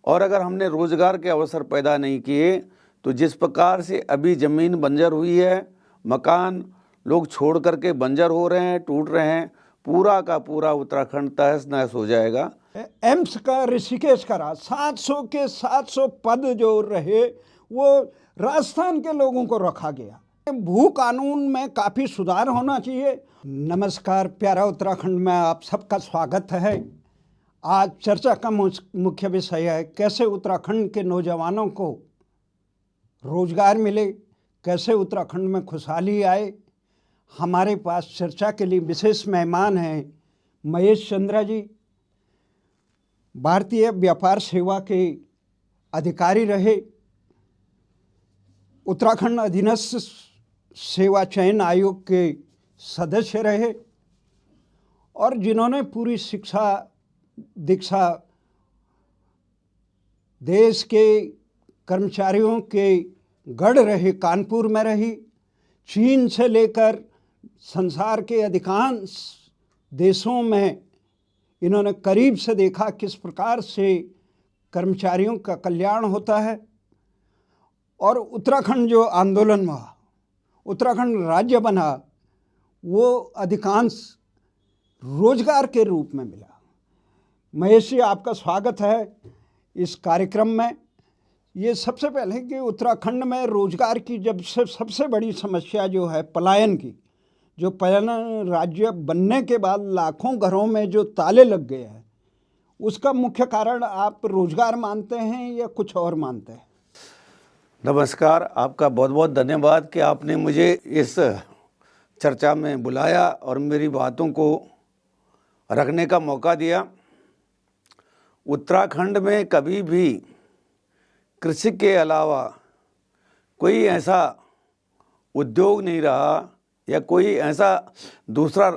और अगर हमने रोज़गार के अवसर पैदा नहीं किए तो जिस प्रकार से अभी ज़मीन बंजर हुई है, मकान लोग छोड़ करके बंजर हो रहे हैं, टूट रहे हैं, पूरा का पूरा उत्तराखंड तहस नहस हो जाएगा। एम्स का ऋषिकेश का 700 के 700 पद जो रहे वो राजस्थान के लोगों को रखा गया। भू कानून में काफ़ी सुधार होना चाहिए। नमस्कार, प्यारा उत्तराखंड में आप सबका स्वागत है। आज चर्चा का मुख्य विषय है कैसे उत्तराखंड के नौजवानों को रोजगार मिले, कैसे उत्तराखंड में खुशहाली आए। हमारे पास चर्चा के लिए विशेष मेहमान हैं महेश चंद्रा जी, भारतीय व्यापार सेवा के अधिकारी रहे, उत्तराखंड अधीनस्थ सेवा चयन आयोग के सदस्य रहे और जिन्होंने पूरी शिक्षा दीक्षा देश के कर्मचारियों के गढ़ रहे, कानपुर में रही। चीन से लेकर संसार के अधिकांश देशों में इन्होंने करीब से देखा किस प्रकार से कर्मचारियों का कल्याण होता है। और उत्तराखंड जो आंदोलन हुआ, उत्तराखंड राज्य बना, वो अधिकांश रोजगार के रूप में मिला। महेश जी, आपका स्वागत है इस कार्यक्रम में। ये सबसे पहले कि उत्तराखंड में रोजगार की जब से सबसे बड़ी समस्या जो है पलायन की, जो पलायन राज्य बनने के बाद लाखों घरों में जो ताले लग गए हैं, उसका मुख्य कारण आप रोजगार मानते हैं या कुछ और मानते हैं? नमस्कार, आपका बहुत बहुत धन्यवाद कि आपने मुझे इस चर्चा में बुलाया और मेरी बातों को रखने का मौका दिया। उत्तराखंड में कभी भी कृषि के अलावा कोई ऐसा उद्योग नहीं रहा या कोई ऐसा दूसरा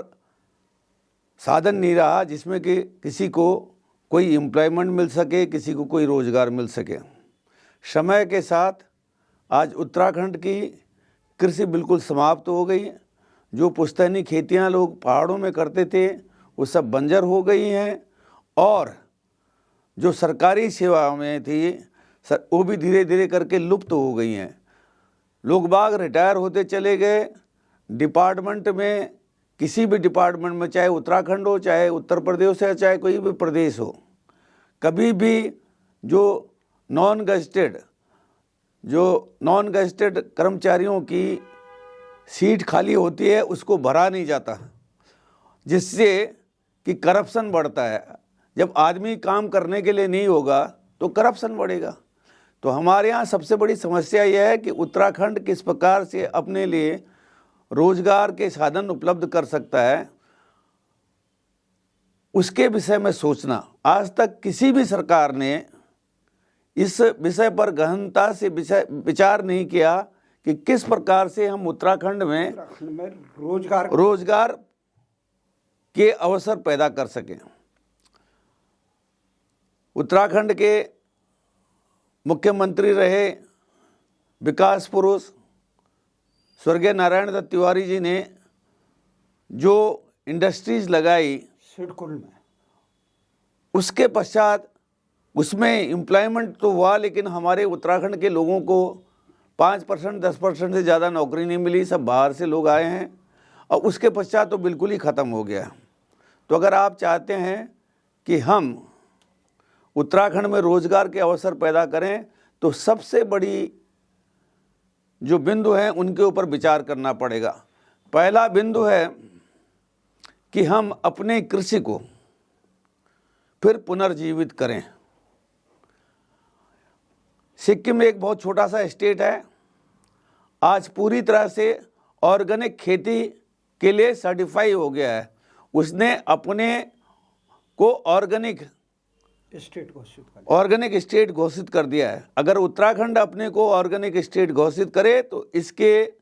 साधन नहीं रहा जिसमें कि किसी को कोई एम्प्लॉयमेंट मिल सके, किसी को कोई रोज़गार मिल सके। समय के साथ आज उत्तराखंड की कृषि बिल्कुल समाप्त हो गई। जो पुश्तैनी खेतियां लोग पहाड़ों में करते थे वो सब बंजर हो गई हैं और जो सरकारी सेवा में थी वो भी धीरे धीरे करके लुप्त हो गई हैं। लोग बाग रिटायर होते चले गए। डिपार्टमेंट में, किसी भी डिपार्टमेंट में, चाहे उत्तराखंड हो, चाहे उत्तर प्रदेश हो, चाहे कोई भी प्रदेश हो, कभी भी जो नॉन गजेटेड कर्मचारियों की सीट खाली होती है उसको भरा नहीं जाता, जिससे कि करप्शन बढ़ता है। जब आदमी काम करने के लिए नहीं होगा तो करप्शन बढ़ेगा। तो हमारे यहाँ सबसे बड़ी समस्या यह है कि उत्तराखंड किस प्रकार से अपने लिए रोजगार के साधन उपलब्ध कर सकता है, उसके विषय में सोचना। आज तक किसी भी सरकार ने इस विषय पर गहनता से विचार नहीं किया कि किस प्रकार से हम उत्तराखंड में रोजगार के अवसर पैदा कर सकें। उत्तराखंड के मुख्यमंत्री रहे विकास पुरुष स्वर्गीय नारायण दत्त तिवारी जी ने जो इंडस्ट्रीज लगाई सिडकुल में, उसके पश्चात उसमें एम्प्लॉयमेंट तो हुआ, लेकिन हमारे उत्तराखंड के लोगों को 5% 10% से ज़्यादा नौकरी नहीं मिली। सब बाहर से लोग आए हैं और उसके पश्चात तो बिल्कुल ही ख़त्म हो गया। तो अगर आप चाहते हैं कि हम उत्तराखंड में रोजगार के अवसर पैदा करें तो सबसे बड़ी जो बिंदु हैं उनके ऊपर विचार करना पड़ेगा। पहला बिंदु है कि हम अपने कृषि को फिर पुनर्जीवित करें। सिक्किम एक बहुत छोटा सा स्टेट है, आज पूरी तरह से ऑर्गेनिक खेती के लिए सर्टिफाई हो गया है। उसने अपने को ऑर्गेनिक स्टेट घोषित कर दिया है। अगर उत्तराखंड अपने को ऑर्गेनिक स्टेट घोषित करे तो इसके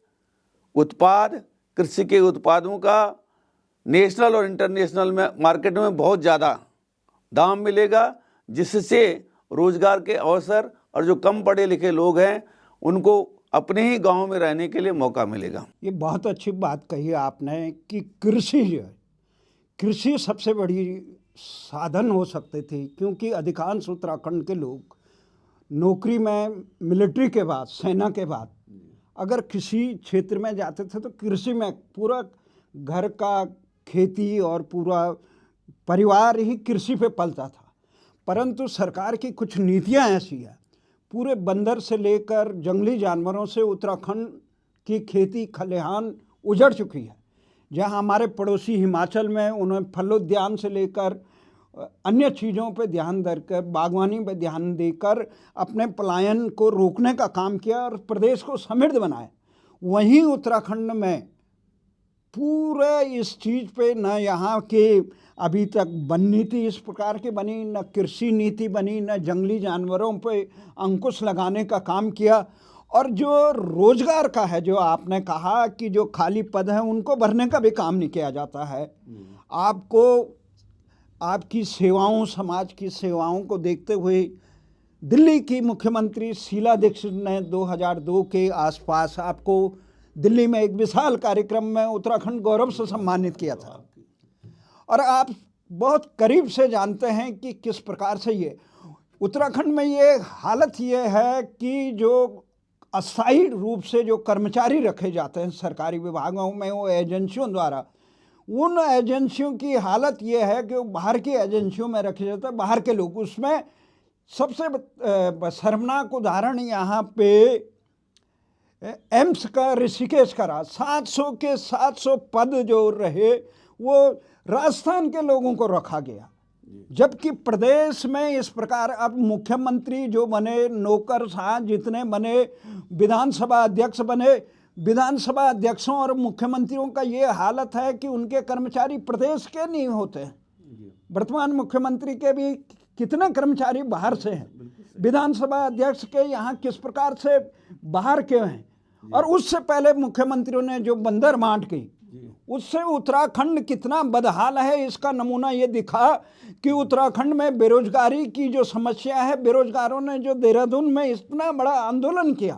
उत्पाद, कृषि के उत्पादों का नेशनल और इंटरनेशनल में मार्केट में बहुत ज़्यादा दाम मिलेगा, जिससे रोजगार के अवसर और जो कम पढ़े लिखे लोग हैं उनको अपने ही गांव में रहने के लिए मौका मिलेगा। ये बहुत अच्छी बात कही आपने कि कृषि जो है, कृषि सबसे बड़ी साधन हो सकते थे, क्योंकि अधिकांश उत्तराखंड के लोग नौकरी में मिलिट्री के बाद, सेना के बाद अगर किसी क्षेत्र में जाते थे तो कृषि में पूरा घर का खेती और पूरा परिवार ही कृषि पे पलता था। परंतु सरकार की कुछ नीतियां ऐसी हैं, पूरे बंदर से लेकर जंगली जानवरों से उत्तराखंड की खेती खलिहान उजड़ चुकी है। जहां हमारे पड़ोसी हिमाचल में उन्होंने फलोद्यान से लेकर अन्य चीज़ों पे ध्यान देकर, बागवानी पे ध्यान देकर अपने पलायन को रोकने का काम किया और प्रदेश को समृद्ध बनाया। वहीं उत्तराखंड में पूरे इस चीज़ पे न यहाँ के अभी तक वन नीति इस प्रकार की बनी, न कृषि नीति बनी, न जंगली जानवरों पे अंकुश लगाने का काम किया। और जो रोजगार का है, जो आपने कहा कि जो खाली पद हैं उनको भरने का भी काम नहीं किया जाता है। आपको आपकी सेवाओं, समाज की सेवाओं को देखते हुए दिल्ली की मुख्यमंत्री शीला दीक्षित ने 2002 के आसपास आपको दिल्ली में एक विशाल कार्यक्रम में उत्तराखंड गौरव से सम्मानित किया था। और आप बहुत करीब से जानते हैं कि किस प्रकार से ये उत्तराखंड में ये हालत ये है कि जो अस्थायी रूप से जो कर्मचारी रखे जाते हैं सरकारी विभागों में, वो एजेंसियों द्वारा, उन एजेंसियों की हालत ये है कि वो बाहर की एजेंसियों में रखे जाते हैं, बाहर के लोग। उसमें सबसे शर्मनाक उदाहरण यहाँ पे एम्स का ऋषिकेश का रहा। 700 के 700 पद जो रहे वो राजस्थान के लोगों को रखा गया, जबकि प्रदेश में इस प्रकार अब मुख्यमंत्री जो बने, नौकरशाह जितने बने, विधानसभा अध्यक्ष बने, विधानसभा अध्यक्षों और मुख्यमंत्रियों का ये हालत है कि उनके कर्मचारी प्रदेश के नहीं होते हैं। वर्तमान मुख्यमंत्री के भी कितने कर्मचारी बाहर से हैं, विधानसभा अध्यक्ष के यहाँ किस प्रकार से बाहर के हैं। और उससे पहले मुख्यमंत्रियों ने जो बंदर बांट की, उससे उत्तराखंड कितना बदहाल है इसका नमूना ये दिखा कि उत्तराखंड में बेरोजगारी की जो समस्या है, बेरोजगारों ने जो देहरादून में इतना बड़ा आंदोलन किया,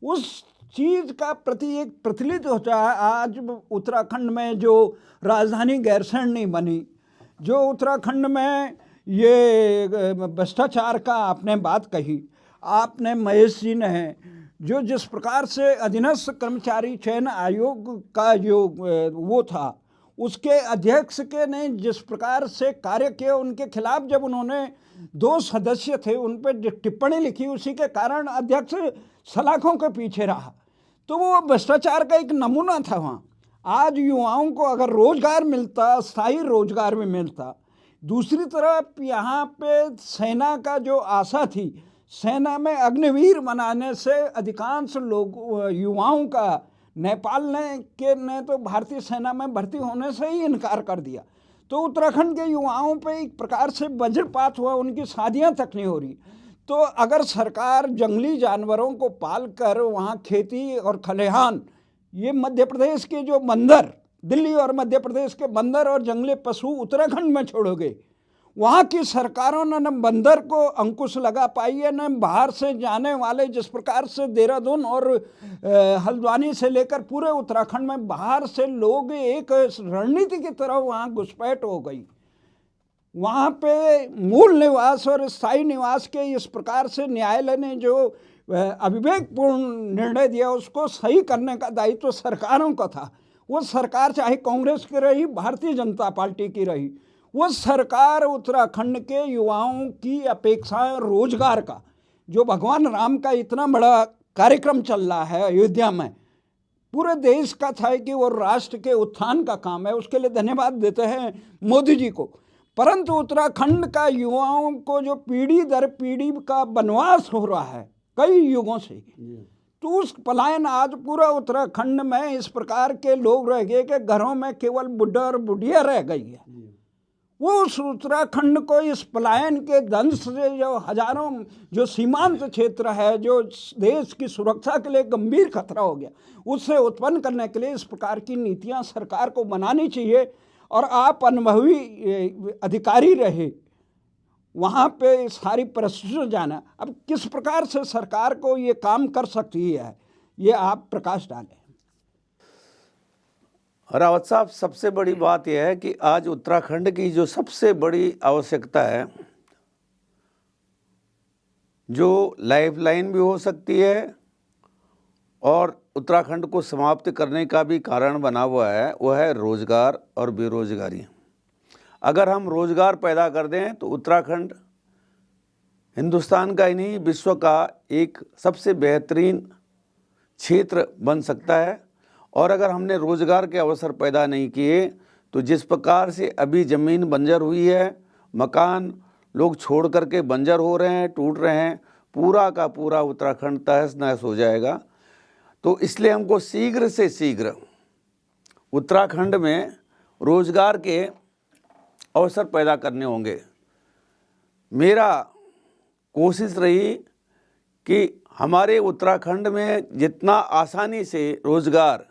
उस चीज़ का प्रति एक प्रतिलित होता है। आज उत्तराखंड में जो राजधानी गैरसैंण नहीं बनी, जो उत्तराखंड में ये भ्रष्टाचार का आपने बात कही, आपने महेश जी ने जो जिस प्रकार से अधीनस्थ कर्मचारी चयन आयोग का जो वो था, उसके अध्यक्ष के ने जिस प्रकार से कार्य किया, उनके खिलाफ जब उन्होंने 2 सदस्य थे उन पर जो टिप्पणी लिखी, उसी के कारण अध्यक्ष सलाखों के पीछे रहा। तो वो भ्रष्टाचार का एक नमूना था वहाँ। आज युवाओं को अगर रोजगार मिलता, स्थायी रोजगार भी मिलता। दूसरी तरफ यहाँ पे सेना का जो आशा थी, सेना में अग्निवीर बनाने से अधिकांश लोग युवाओं का नेपाल ने तो भारतीय सेना में भर्ती होने से ही इनकार कर दिया। तो उत्तराखंड के युवाओं पे एक प्रकार से वज्रपात हुआ, उनकी शादियां तक नहीं हो रही। तो अगर सरकार जंगली जानवरों को पाल कर वहाँ खेती और खलिहान, ये मध्य प्रदेश के जो बंदर, दिल्ली और मध्य प्रदेश के बंदर और जंगली पशु उत्तराखंड में छोड़ोगे, वहाँ की सरकारों ने न बंदर को अंकुश लगा पाई है, न बाहर से जाने वाले, जिस प्रकार से देहरादून और हल्द्वानी से लेकर पूरे उत्तराखंड में बाहर से लोग एक रणनीति की तरह वहाँ घुसपैठ हो गई। वहाँ पे मूल निवास और स्थायी निवास के इस प्रकार से न्यायालय ने जो अविवेकपूर्ण निर्णय दिया, उसको सही करने का दायित्व सरकारों का था। वो सरकार चाहे कांग्रेस की रही, भारतीय जनता पार्टी की रही, वो सरकार उत्तराखंड के युवाओं की अपेक्षाएं रोजगार का, जो भगवान राम का इतना बड़ा कार्यक्रम चल रहा है अयोध्या में, पूरे देश का था कि वो राष्ट्र के उत्थान का काम है, उसके लिए धन्यवाद देते हैं मोदी जी को। परंतु उत्तराखंड का युवाओं को जो पीढ़ी दर पीढ़ी का वनवास हो रहा है कई युगों से, तो उस पलायन आज पूरा उत्तराखंड में इस प्रकार के लोग रह गए कि घरों में केवल बुढ़ा और बुढ़िया रह गई है। वो उस उत्तराखंड को इस पलायन के दंश से जो हजारों जो सीमांत क्षेत्र है, जो देश की सुरक्षा के लिए गंभीर खतरा हो गया, उससे उत्पन्न करने के लिए इस प्रकार की नीतियां सरकार को बनानी चाहिए। और आप अनुभवी अधिकारी रहे, वहाँ पे सारी परिस्थितियाँ जाना, अब किस प्रकार से सरकार को ये काम कर सकती है, ये आप प्रकाश डालें। रावत साहब, सबसे बड़ी बात यह है कि आज उत्तराखंड की जो सबसे बड़ी आवश्यकता है, जो लाइफलाइन भी हो सकती है और उत्तराखंड को समाप्त करने का भी कारण बना हुआ है, वो है रोज़गार और बेरोज़गारी। अगर हम रोज़गार पैदा कर दें तो उत्तराखंड हिंदुस्तान का ही नहीं, विश्व का एक सबसे बेहतरीन क्षेत्र बन सकता है। और अगर हमने रोज़गार के अवसर पैदा नहीं किए तो जिस प्रकार से अभी ज़मीन बंजर हुई है, मकान लोग छोड़ करके बंजर हो रहे हैं, टूट रहे हैं, पूरा का पूरा उत्तराखंड तहस नहस हो जाएगा। तो इसलिए हमको शीघ्र से शीघ्र उत्तराखंड में रोज़गार के अवसर पैदा करने होंगे। मेरा कोशिश रही कि हमारे उत्तराखंड में जितना आसानी से रोज़गार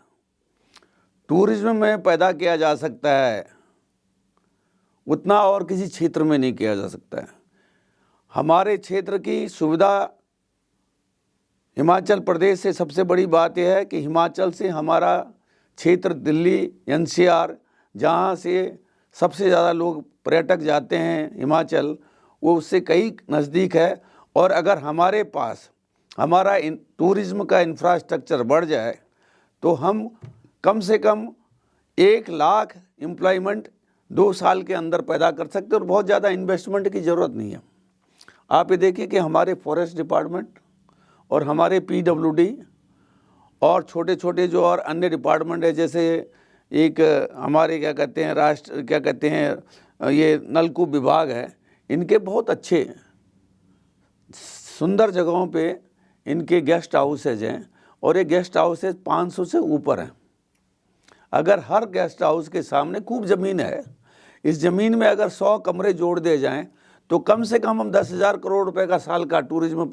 टूरिज्म में पैदा किया जा सकता है, उतना और किसी क्षेत्र में नहीं किया जा सकता है। हमारे क्षेत्र की सुविधा हिमाचल प्रदेश से सबसे बड़ी बात यह है कि हिमाचल से हमारा क्षेत्र दिल्ली एनसीआर, जहाँ से सबसे ज़्यादा लोग पर्यटक जाते हैं हिमाचल, वो उससे कई नज़दीक है। और अगर हमारे पास हमारा टूरिज़्म का इंफ्रास्ट्रक्चर बढ़ जाए तो हम कम से कम 1 लाख एम्प्लॉयमेंट 2 साल के अंदर पैदा कर सकते हैं और बहुत ज़्यादा इन्वेस्टमेंट की ज़रूरत नहीं है। आप ये देखिए कि हमारे फॉरेस्ट डिपार्टमेंट और हमारे पीडब्ल्यूडी और छोटे छोटे जो और अन्य डिपार्टमेंट है, जैसे एक हमारे क्या कहते हैं ये नलकूप विभाग है, इनके बहुत अच्छे सुंदर जगहों पे इनके गेस्ट हाउसेज हैं और ये गेस्ट हाउसेज 500 से ऊपर हैं। अगर हर गेस्ट हाउस के सामने खूब ज़मीन है, इस ज़मीन में अगर 100 कमरे जोड़ दिए जाएं तो कम से कम हम 10,000 करोड़ रुपए का साल का टूरिज्म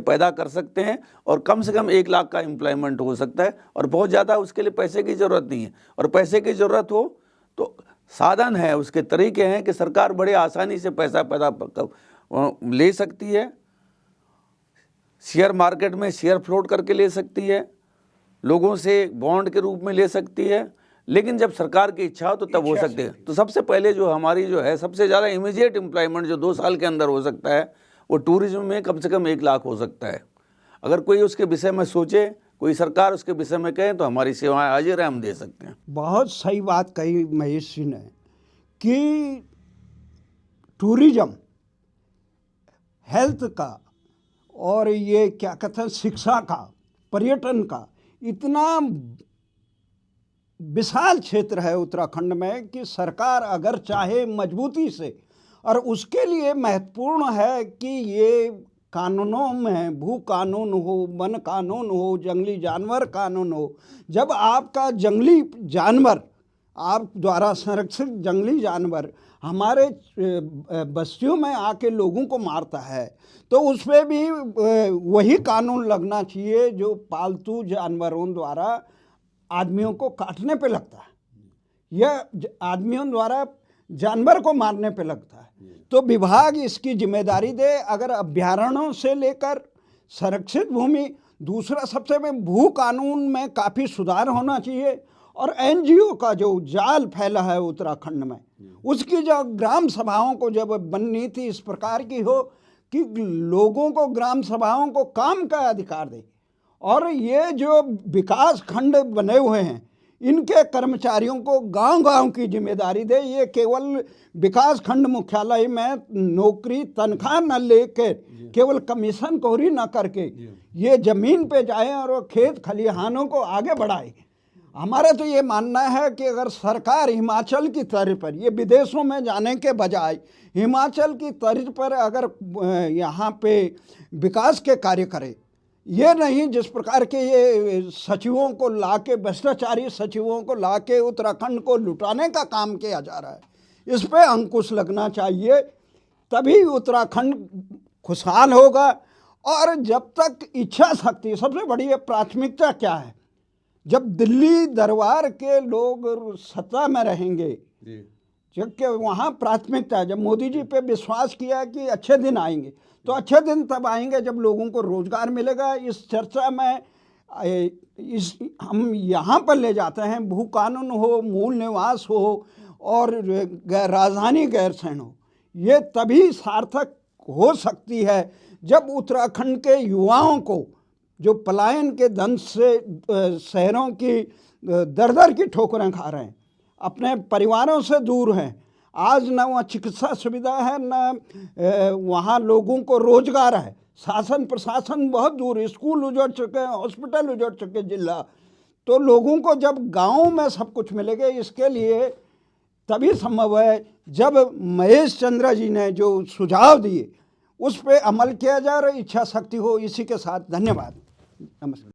पैदा कर सकते हैं और कम से कम 1 लाख का एम्प्लॉयमेंट हो सकता है। और बहुत ज़्यादा उसके लिए पैसे की ज़रूरत नहीं है, और पैसे की ज़रूरत हो तो साधन है, उसके तरीके हैं कि सरकार बड़े आसानी से पैसा ले सकती है। शेयर मार्केट में शेयर फ्लोट करके ले सकती है, लोगों से बॉन्ड के रूप में ले सकती है, लेकिन जब सरकार की इच्छा हो तो तब हो सकते हैं। तो सबसे पहले जो हमारी जो है सबसे ज़्यादा इमीडिएट एम्प्लॉयमेंट जो 2 साल के अंदर हो सकता है वो टूरिज्म में कम से कम 1 लाख हो सकता है। अगर कोई उसके विषय में सोचे, कोई सरकार उसके विषय में कहे तो हमारी सेवाएं हाजिर हैं, हम दे सकते हैं। बहुत सही बात कही महेश जी ने कि टूरिज्म, हेल्थ का और ये क्या कहते हैं शिक्षा का, पर्यटन का इतना विशाल क्षेत्र है उत्तराखंड में कि सरकार अगर चाहे मजबूती से, और उसके लिए महत्वपूर्ण है कि ये कानूनों में भू कानून हो, वन कानून हो, जंगली जानवर कानून हो। जब आपका जंगली जानवर, आप द्वारा संरक्षित जंगली जानवर हमारे बस्तियों में आके लोगों को मारता है तो उस पर भी वही कानून लगना चाहिए जो पालतू जानवरों द्वारा आदमियों को काटने पे लगता है या आदमियों द्वारा जानवर को मारने पे लगता है। तो विभाग इसकी जिम्मेदारी दे। अगर अभ्यारण्यों से लेकर संरक्षित भूमि, दूसरा सबसे में भू कानून में काफ़ी सुधार होना चाहिए। और एनजीओ का जो जाल फैला है उत्तराखंड में, उसकी जो ग्राम सभाओं को जब बननी थी इस प्रकार की हो कि लोगों को ग्राम सभाओं को काम का अधिकार दे, और ये जो विकास खंड बने हुए हैं इनके कर्मचारियों को गांव-गांव की जिम्मेदारी दे। ये केवल विकास खंड मुख्यालय में नौकरी तनख्वाह न लेकर केवल कमीशन कोरी न करके ये ज़मीन पे जाए और वो खेत खलिहानों को आगे बढ़ाए। हमारा तो ये मानना है कि अगर सरकार हिमाचल की तर्ज पर, ये विदेशों में जाने के बजाय हिमाचल की तर्ज पर अगर यहाँ पे विकास के कार्य करे, ये नहीं जिस प्रकार के ये सचिवों को लाके, भ्रष्टाचारी सचिवों को लाके उत्तराखंड को लुटाने का काम किया जा रहा है, इस पे अंकुश लगना चाहिए। तभी उत्तराखंड खुशहाल होगा। और जब तक इच्छा शक्ति, सबसे बड़ी प्राथमिकता क्या है, जब दिल्ली दरबार के लोग सत्ता में रहेंगे, जबकि वहाँ प्राथमिकता, जब मोदी जी पे विश्वास किया कि अच्छे दिन आएंगे, तो अच्छे दिन तब आएंगे जब लोगों को रोजगार मिलेगा। इस चर्चा में हम यहाँ पर ले जाते हैं भू कानून हो, मूल निवास हो और राजधानी गैरसैंण हो, ये तभी सार्थक हो सकती है जब उत्तराखंड के युवाओं को जो पलायन के दंश से शहरों की दर दर की ठोकरें खा रहे हैं, अपने परिवारों से दूर हैं, आज न वहाँ चिकित्सा सुविधा है, न वहाँ लोगों को रोजगार है, शासन प्रशासन बहुत दूर, स्कूल उजड़ चुके हैं, हॉस्पिटल उजड़ चुके जिला, तो लोगों को जब गाँव में सब कुछ मिलेगा, इसके लिए तभी संभव है जब महेश चंद्र जी ने जो सुझाव दिए उस पर अमल किया जाए और इच्छा शक्ति हो। इसी के साथ धन्यवाद, नमस्कार।